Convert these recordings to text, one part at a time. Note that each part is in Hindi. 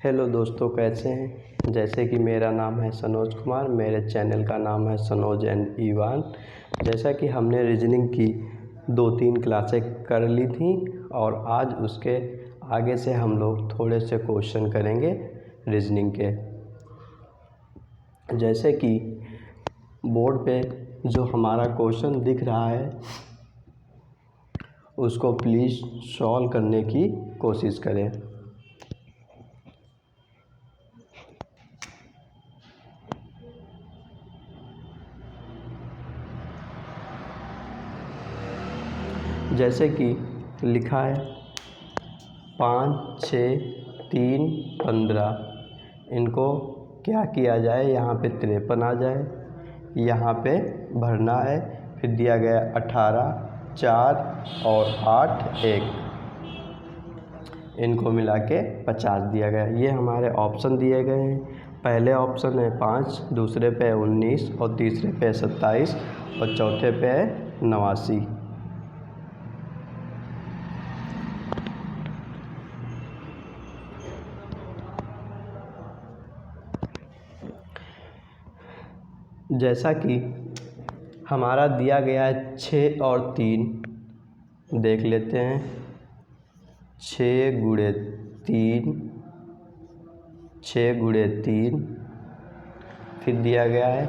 हेलो दोस्तों, कैसे हैं। जैसे कि मेरा नाम है सनोज कुमार, मेरे चैनल का नाम है सनोज एंड ईवान। जैसा कि हमने रीजनिंग की 2-3 क्लासें कर ली थी और आज उसके आगे से हम लोग थोड़े से क्वेश्चन करेंगे रीजनिंग के। जैसे कि बोर्ड पे जो हमारा क्वेश्चन दिख रहा है उसको प्लीज़ सॉल्व करने की कोशिश करें। जैसे कि लिखा है 5, 6, 3, 15। इनको क्या किया जाए, यहाँ पे 53 आ जाए, यहाँ पे भरना है। फिर दिया गया 18, 4 और 8, 1। इनको मिला के 50 दिया गया। ये हमारे ऑप्शन दिए गए हैं। पहले ऑप्शन है 5, दूसरे पे 19 और तीसरे पे 27 और चौथे पे है 89। जैसा कि हमारा दिया गया है 6 और 3, देख लेते हैं। 6 गुणे 3, 6 गुणे 3। फिर दिया गया है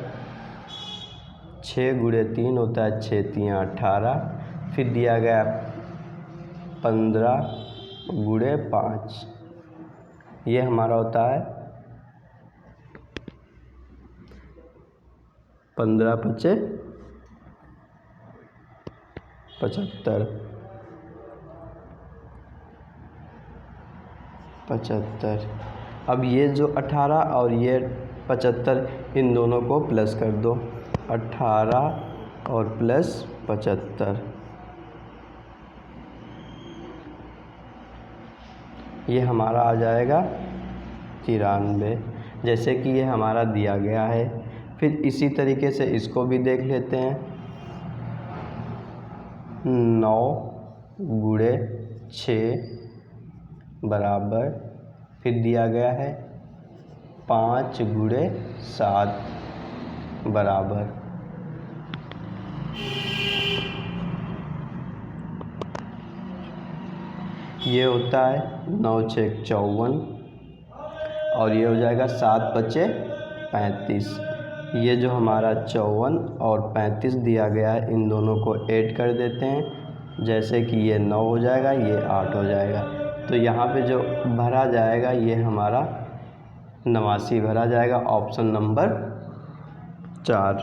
6 गुणे 3 होता है 6 3 18। फिर दिया गया 15 गुणे 5, ये हमारा होता है 15 पचे 75। अब ये जो 18 और ये 75, इन दोनों को प्लस कर दो। 18 और प्लस 75, ये हमारा आ जाएगा 93। जैसे कि ये हमारा दिया गया है। फिर इसी तरीके से इसको भी देख लेते हैं। 9 गुणे 6 बराबर, फिर दिया गया है 5 गुणे 7 बराबर। ये होता है 9 6 54 और ये हो जाएगा 7 5 35। ये जो हमारा 54 और 35 दिया गया है, इन दोनों को ऐड कर देते हैं। जैसे कि ये 9 हो जाएगा, ये 8 हो जाएगा। तो यहाँ पे जो भरा जाएगा ये हमारा 89 भरा जाएगा, ऑप्शन नंबर 4।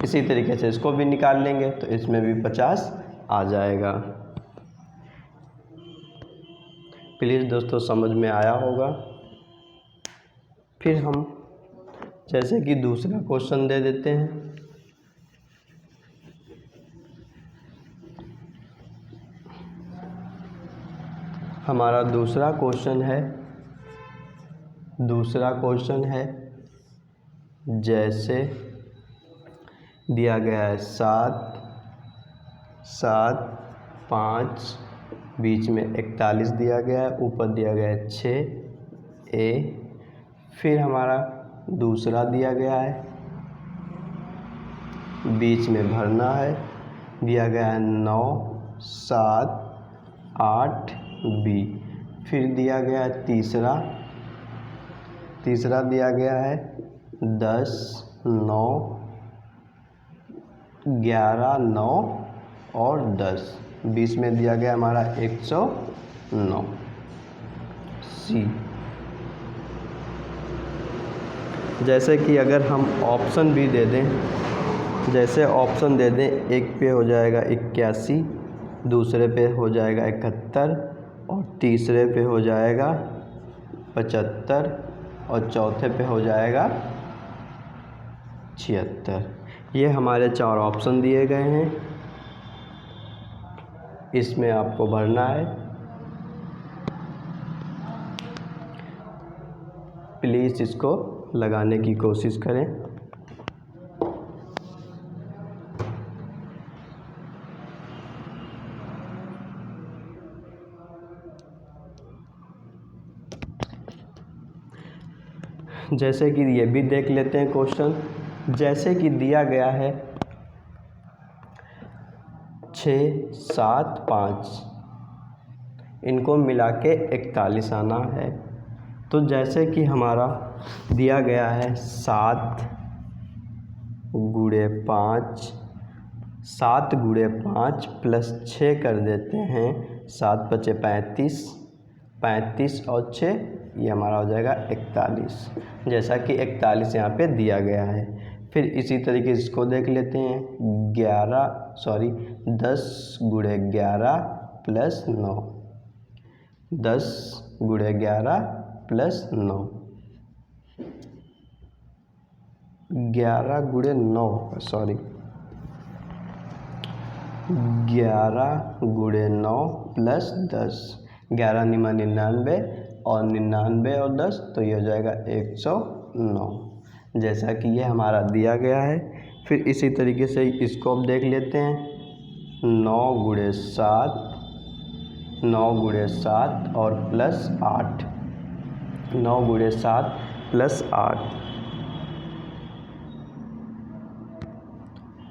इसी तरीके से इसको भी निकाल लेंगे तो इसमें भी 50 आ जाएगा। प्लीज़ दोस्तों, समझ में आया होगा। फिर हम जैसे कि दूसरा क्वेश्चन दे देते हैं। हमारा दूसरा क्वेश्चन है जैसे दिया गया है 7 7 5, बीच में 41 दिया गया है, ऊपर दिया गया है 6 ए। फिर हमारा दूसरा दिया गया है, बीच में भरना है। दिया गया है 9 7 8 बी। फिर दिया गया है तीसरा दिया गया है 10 9 11 9 और 10। बीच में दिया गया हमारा 109 सी। जैसे कि अगर हम ऑप्शन भी दे दें, जैसे ऑप्शन दे दें, एक पे हो जाएगा 81, दूसरे पे हो जाएगा 71 और तीसरे पे हो जाएगा 75 और चौथे पे हो जाएगा 76। ये हमारे 4 ऑप्शन दिए गए हैं, इसमें आपको भरना है। प्लीज़ इसको लगाने की कोशिश करें। जैसे कि ये भी देख लेते हैं क्वेश्चन। जैसे कि दिया गया है 6, 7, 5, इनको मिला के 41 आना है। तो जैसे कि हमारा दिया गया है 7 गुणे 5, 7 गुणे 5 प्लस 6 कर देते हैं, 7 बचे 35, 35 और 6 ये हमारा हो जाएगा 41। जैसा कि 41 यहाँ पे दिया गया है। फिर इसी तरीके से इसको देख लेते हैं 10 गुणे 11 प्लस 9, 10 गुणे 11 प्लस 9, 11 गुणे 9 11 गुणे 9 प्लस 10, 11 निमा 99 और 99 और 10 तो ये हो जाएगा 109, जैसा कि ये हमारा दिया गया है। फिर इसी तरीके से इसको अब देख लेते हैं 9 गुणे 7, 9 गुणे 7 और प्लस 8, 9 गुणे 7 प्लस 8,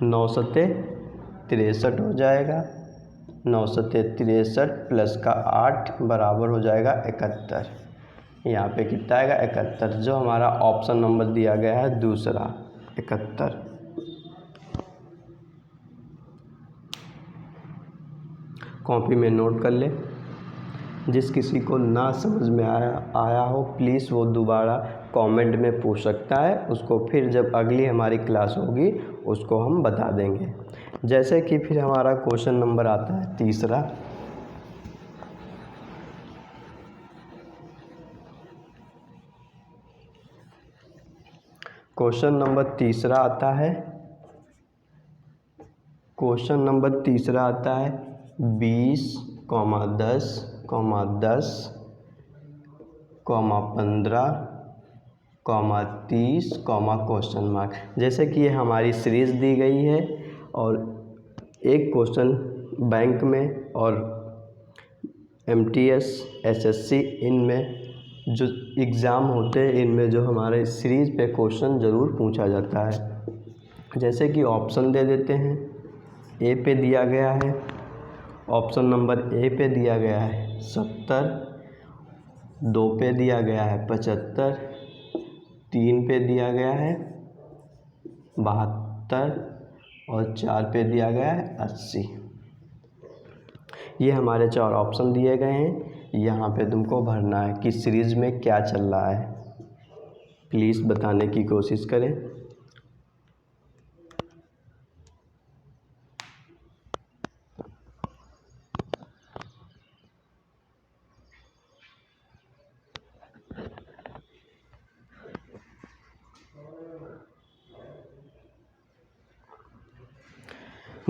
9 सत्ते 63 हो जाएगा, 9 सत्ते 63 प्लस का 8 बराबर हो जाएगा 71। यहाँ पे कितना आएगा 71, जो हमारा ऑप्शन नंबर दिया गया है दूसरा 71। कॉपी में नोट कर ले। जिस किसी को ना समझ में आया हो प्लीज़ वो दोबारा कमेंट में पूछ सकता है, उसको फिर जब अगली हमारी क्लास होगी उसको हम बता देंगे। जैसे कि फिर हमारा क्वेश्चन नंबर आता है तीसरा। क्वेश्चन नंबर तीसरा आता है 20, 10, 10, 15, 30, क्वेश्चन मार्क। जैसे कि ये हमारी सीरीज़ दी गई है और एक क्वेश्चन बैंक में और MTS, SSC इनमें जो एग्ज़ाम होते हैं इनमें जो हमारे सीरीज़ पे क्वेश्चन ज़रूर पूछा जाता है। जैसे कि ऑप्शन दे देते हैं। ए पे दिया गया है, ऑप्शन नंबर ए पे दिया गया है 70, 2 पे दिया गया है 75, 3 पे दिया गया है 72 और 4 पे दिया गया है 80। ये हमारे 4 ऑप्शन दिए गए हैं। यहाँ पे तुमको भरना है कि सीरीज़ में क्या चल रहा है, प्लीज़ बताने की कोशिश करें।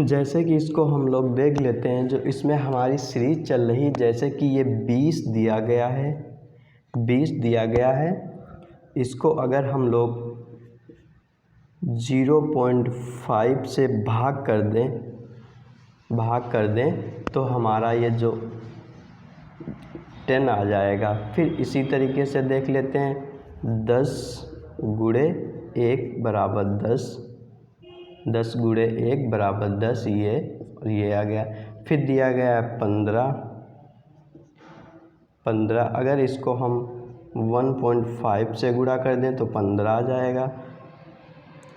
जैसे कि इसको हम लोग देख लेते हैं, जो इसमें हमारी सीरीज चल रही, जैसे कि ये 20 दिया गया है, 20 दिया गया है। इसको अगर हम लोग 0.5 से भाग कर दें तो हमारा ये जो 10 आ जाएगा। फिर इसी तरीके से देख लेते हैं 10 गुणे 1 बराबर 10, 10 गुणे 1 बराबर 10, ये और ये आ गया। फिर दिया गया है 15, अगर इसको हम 1.5 से गुणा कर दें तो 15 आ जाएगा।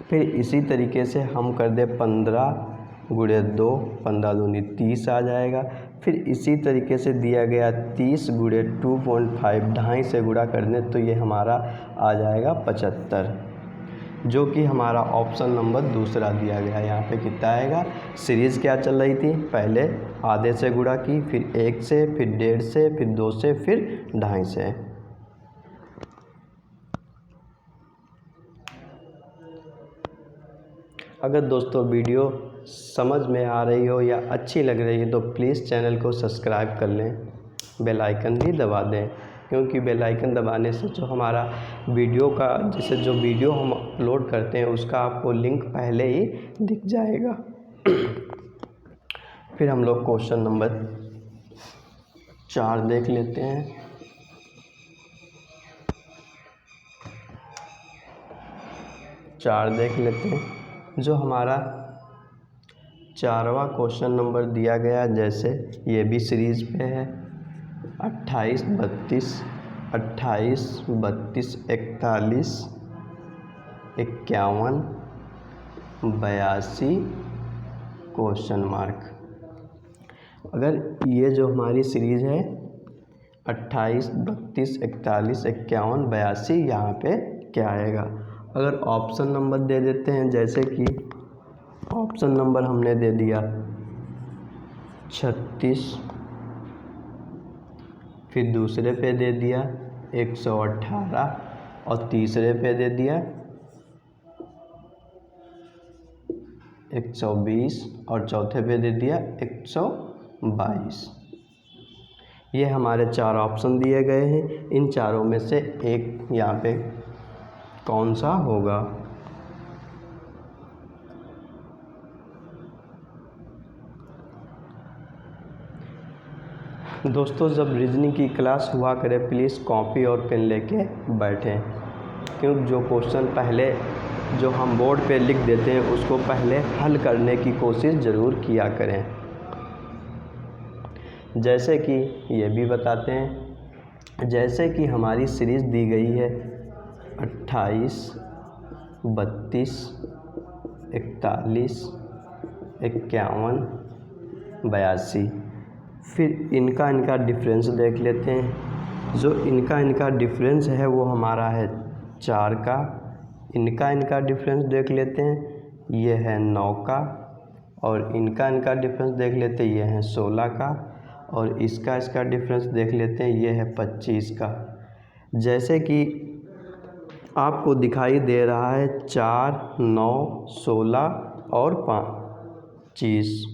फिर इसी तरीके से हम कर दें 15 गुणे 2, 15 दूनी 30 आ जाएगा। फिर इसी तरीके से दिया गया 30 गुणे 2.5, 2.5 से गुणा कर दें तो ये हमारा आ जाएगा 75, जो कि हमारा ऑप्शन नंबर दूसरा दिया गया है। यहाँ पे कितना आएगा, सीरीज़ क्या चल रही थी, पहले आधे से गुणा की, फिर 1 से, फिर 1.5 से, फिर 2 से, फिर 2.5 से। अगर दोस्तों वीडियो समझ में आ रही हो या अच्छी लग रही है तो प्लीज़ चैनल को सब्सक्राइब कर लें, बेल आइकन भी दबा दें, क्योंकि बेल आइकन दबाने से जो हमारा वीडियो का, जैसे जो वीडियो हम अपलोड करते हैं उसका आपको लिंक पहले ही दिख जाएगा। फिर हम लोग क्वेश्चन नंबर 4 देख लेते हैं। 4 देख लेते हैं। जो हमारा 4वां क्वेश्चन नंबर दिया गया, जैसे ये भी सीरीज पे है 28 32 28 32 41 51 82 क्वेश्चन मार्क। अगर ये जो हमारी सीरीज है 28 32 41 51 82, यहाँ पे क्या आएगा? अगर ऑप्शन नंबर दे देते हैं, जैसे कि ऑप्शन नंबर हमने दे दिया 36, फिर दूसरे पे दे दिया 118 और तीसरे पे दे दिया 120 और चौथे पे दे दिया 122। ये हमारे 4 ऑप्शन दिए गए हैं। इन चारों में से एक यहाँ पे कौन सा होगा? दोस्तों, जब रीजनिंग की क्लास हुआ करे प्लीज़ कॉपी और पेन लेके बैठें, क्योंकि जो क्वेश्चन पहले जो हम बोर्ड पे लिख देते हैं उसको पहले हल करने की कोशिश ज़रूर किया करें। जैसे कि ये भी बताते हैं, जैसे कि हमारी सीरीज़ दी गई है 28 32 41 51 82। फिर इनका डिफरेंस देख लेते हैं। जो इनका डिफरेंस है वो हमारा है 4 का। इनका डिफरेंस देख लेते हैं, ये है 9 का। और इनका डिफरेंस देख लेते हैं, ये है 16 का। और इसका डिफरेंस देख लेते हैं, ये है 25 का। जैसे कि आपको दिखाई दे रहा है 4 9 16 और 25,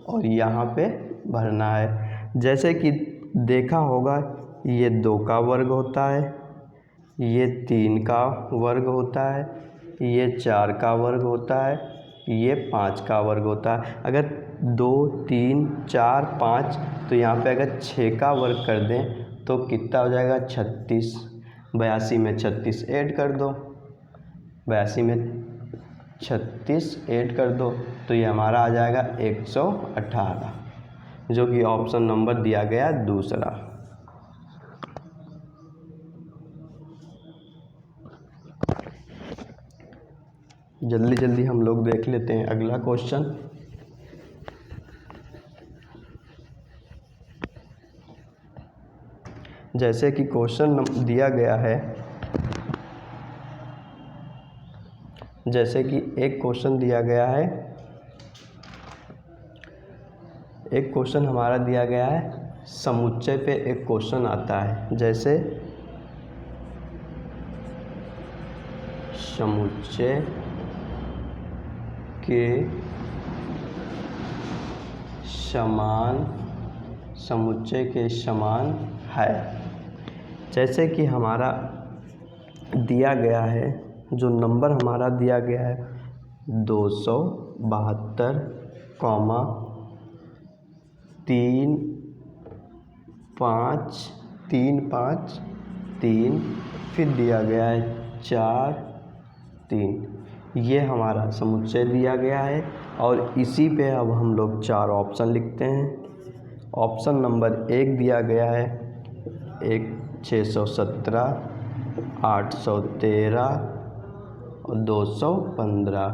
और यहाँ पे भरना है। जैसे कि देखा होगा, ये 2 का वर्ग होता है, ये 3 का वर्ग होता है, ये 4 का वर्ग होता है, ये 5 का वर्ग होता है। अगर 2 3 4 5, तो यहाँ पे अगर 6 का वर्ग कर दें तो कितना हो जाएगा? 36। 82 में 36 ऐड कर दो, 82 में 36 ऐड कर दो, तो ये हमारा आ जाएगा 118, जो कि ऑप्शन नंबर दिया गया दूसरा। जल्दी जल्दी हम लोग देख लेते हैं अगला क्वेश्चन। जैसे कि क्वेश्चन दिया गया है, जैसे कि एक क्वेश्चन दिया गया है, एक क्वेश्चन हमारा दिया गया है समुच्चय पे एक क्वेश्चन आता है। जैसे समुच्चय के समान, समुच्चय के समान है। जैसे कि हमारा दिया गया है, जो नंबर हमारा दिया गया है 272, 3 5 3 5 3, फिर दिया गया है 4 3। ये हमारा समुच्चय दिया गया है, और इसी पे अब हम लोग 4 ऑप्शन लिखते हैं। ऑप्शन नंबर 1 दिया गया है 617, 813 और 215।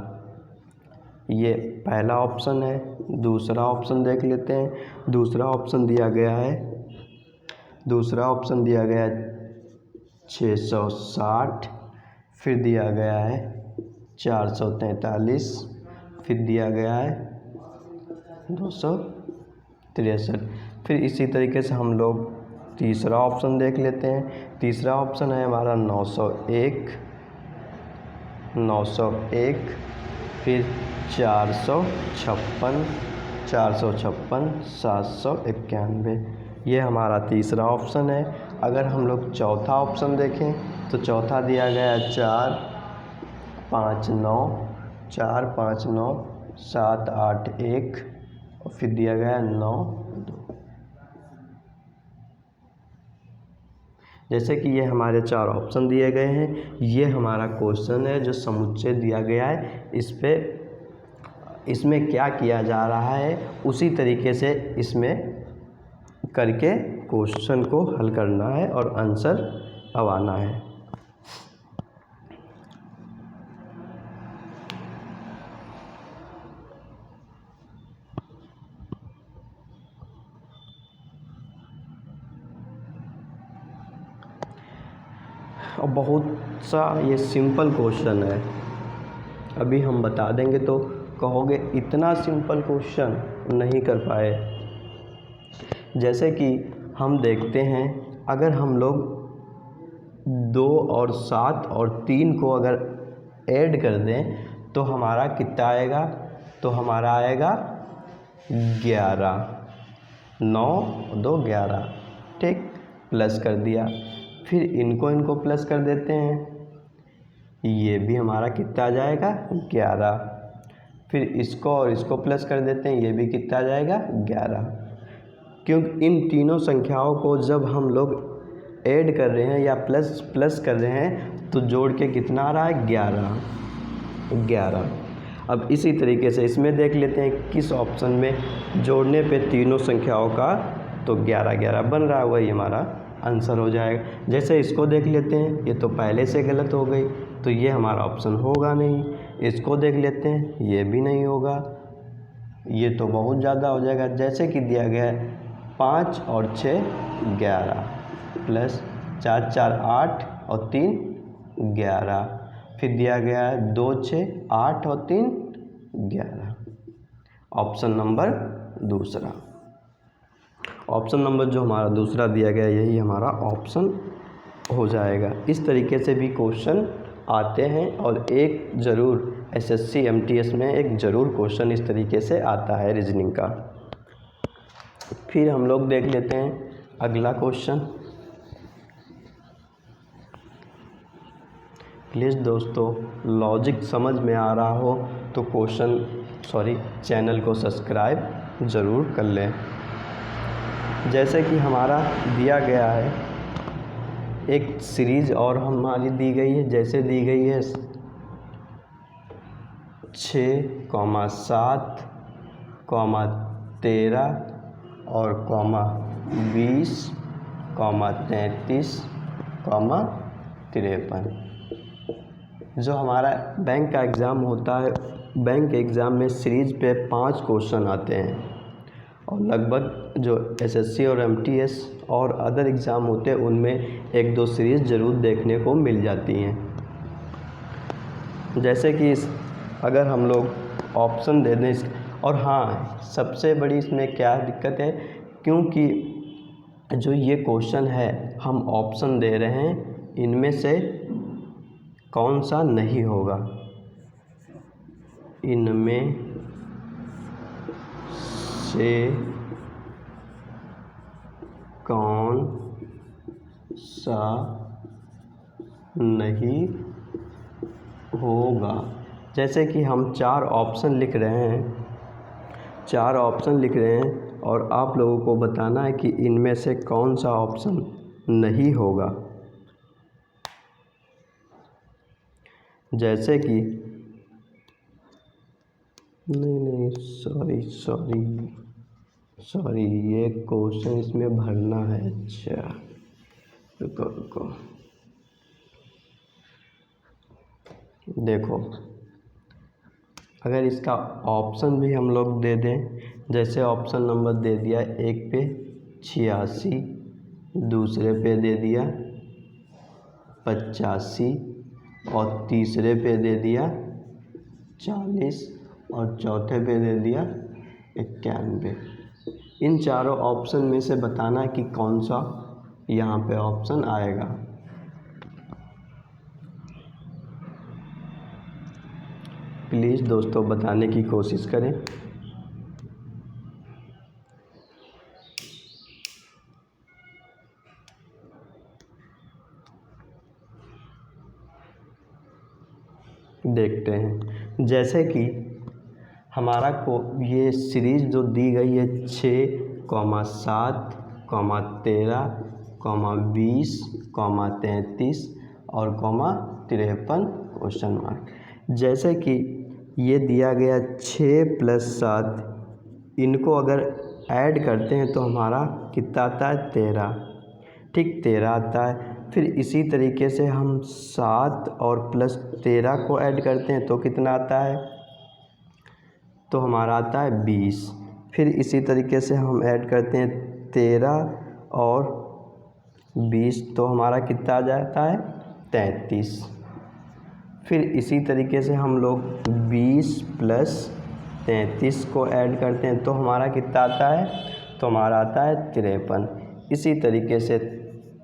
ये पहला ऑप्शन है। दूसरा ऑप्शन देख लेते हैं। दूसरा ऑप्शन दिया गया है 660, फिर दिया गया है 443, फिर दिया गया है 263। फिर इसी तरीके से हम लोग तीसरा ऑप्शन देख लेते हैं। तीसरा ऑप्शन है हमारा 901, फिर 456, 791। ये हमारा तीसरा ऑप्शन है। अगर हम लोग चौथा ऑप्शन देखें तो चौथा दिया गया है 4 5 9, 7 8 1, और फिर दिया गया है 9 2। जैसे कि ये हमारे 4 ऑप्शन दिए गए हैं, ये हमारा क्वेश्चन है जो समुच्चय दिया गया है, इसमें क्या किया जा रहा है उसी तरीके से इसमें करके क्वेश्चन को हल करना है और आंसर आना है। और बहुत सा ये सिंपल क्वेश्चन है, अभी हम बता देंगे तो कहोगे इतना सिंपल क्वेश्चन नहीं कर पाए। जैसे कि हम देखते हैं, अगर हम लोग 2 और 7 और 3 को अगर ऐड कर दें तो हमारा कितना आएगा, तो हमारा आएगा 11, 9 2 11, ठीक, प्लस कर दिया। फिर इनको प्लस कर देते हैं, ये भी हमारा कितना आ जाएगा 11। फिर इसको और इसको प्लस कर देते हैं, ये भी कितना आ जाएगा 11। क्योंकि इन तीनों संख्याओं को जब हम लोग ऐड कर रहे हैं या प्लस कर रहे हैं तो जोड़ के कितना आ रहा है 11। अब इसी तरीके से इसमें देख लेते हैं किस ऑप्शन में जोड़ने पे तीनों संख्याओं का तो 11 बन रहा है, वही हमारा आंसर हो जाएगा। जैसे इसको देख लेते हैं, ये तो पहले से गलत हो गई तो ये हमारा ऑप्शन होगा नहीं। इसको देख लेते हैं, ये भी नहीं होगा, ये तो बहुत ज़्यादा हो जाएगा। जैसे कि दिया गया है 5 और 6 11 प्लस 4 4 8 और 3 11। फिर दिया गया है 2 6 8 और 3 11। ऑप्शन नंबर दूसरा, ऑप्शन नंबर जो हमारा दूसरा दिया गया यही हमारा ऑप्शन हो जाएगा। इस तरीके से भी क्वेश्चन आते हैं और एक ज़रूर एसएससी एमटीएस में एक ज़रूर क्वेश्चन इस तरीके से आता है रीजनिंग का। फिर हम लोग देख लेते हैं अगला क्वेश्चन। प्लीज़ दोस्तों लॉजिक समझ में आ रहा हो तो चैनल को सब्सक्राइब ज़रूर कर लें। जैसे कि हमारा दिया गया है एक सीरीज़ और हमारी दी गई है, जैसे दी गई है 6, 7, 13 और 20, 33, 53। जो हमारा बैंक का एग्ज़ाम होता है, बैंक एग्ज़ाम में सीरीज़ पे 5 क्वेश्चन आते हैं और लगभग जो एसएससी और एमटीएस और अदर एग्ज़ाम होते हैं उनमें 1-2 सीरीज़ ज़रूर देखने को मिल जाती हैं। जैसे कि अगर हम लोग ऑप्शन दे दें और हाँ, सबसे बड़ी इसमें क्या दिक्कत है, क्योंकि जो ये क्वेश्चन है हम ऑप्शन दे रहे हैं, इनमें से कौन सा नहीं होगा, इनमें से कौन सा नहीं होगा। जैसे कि हम 4 ऑप्शन लिख रहे हैं और आप लोगों को बताना है कि इनमें से कौन सा ऑप्शन नहीं होगा। जैसे कि नहीं सॉरी ये क्वेश्चन इसमें भरना है। अच्छा रुको देखो, अगर इसका ऑप्शन भी हम लोग दे दें, जैसे ऑप्शन नंबर दे दिया 1 पे 86, दूसरे पे दे दिया 85 और तीसरे पे दे दिया 40 और चौथे पे दे दिया 91। इन चारों ऑप्शन में से बताना कि कौन सा यहाँ पे ऑप्शन आएगा। प्लीज़ दोस्तों बताने की कोशिश करें। देखते हैं, जैसे कि हमारा को ये सीरीज़ जो दी गई है 6, 7, 13, 20, 33 और 53 क्वेश्चन मार्क। जैसे कि ये दिया गया 6 + 7, इनको अगर ऐड करते हैं तो हमारा कितना आता है 13, ठीक 13 आता है। फिर इसी तरीके से हम 7 और +13 को ऐड करते हैं तो कितना आता है, तो हमारा आता है 20। फिर इसी तरीके से हम ऐड करते हैं 13 और 20 तो हमारा कितना आ जाता है 33। फिर इसी तरीके से हम लोग 20 + 33 को ऐड करते हैं तो हमारा कितना आता है, तो हमारा आता है 53। इसी तरीके से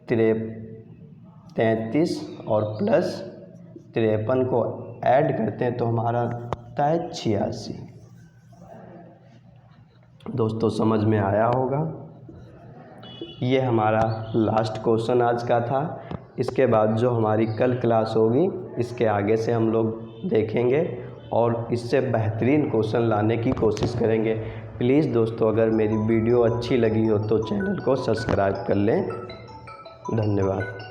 33 और +53 को ऐड करते हैं तो हमारा आता है 86। दोस्तों समझ में आया होगा। ये हमारा लास्ट क्वेश्चन आज का था। इसके बाद जो हमारी कल क्लास होगी इसके आगे से हम लोग देखेंगे और इससे बेहतरीन क्वेश्चन लाने की कोशिश करेंगे। प्लीज़ दोस्तों अगर मेरी वीडियो अच्छी लगी हो तो चैनल को सब्सक्राइब कर लें। धन्यवाद।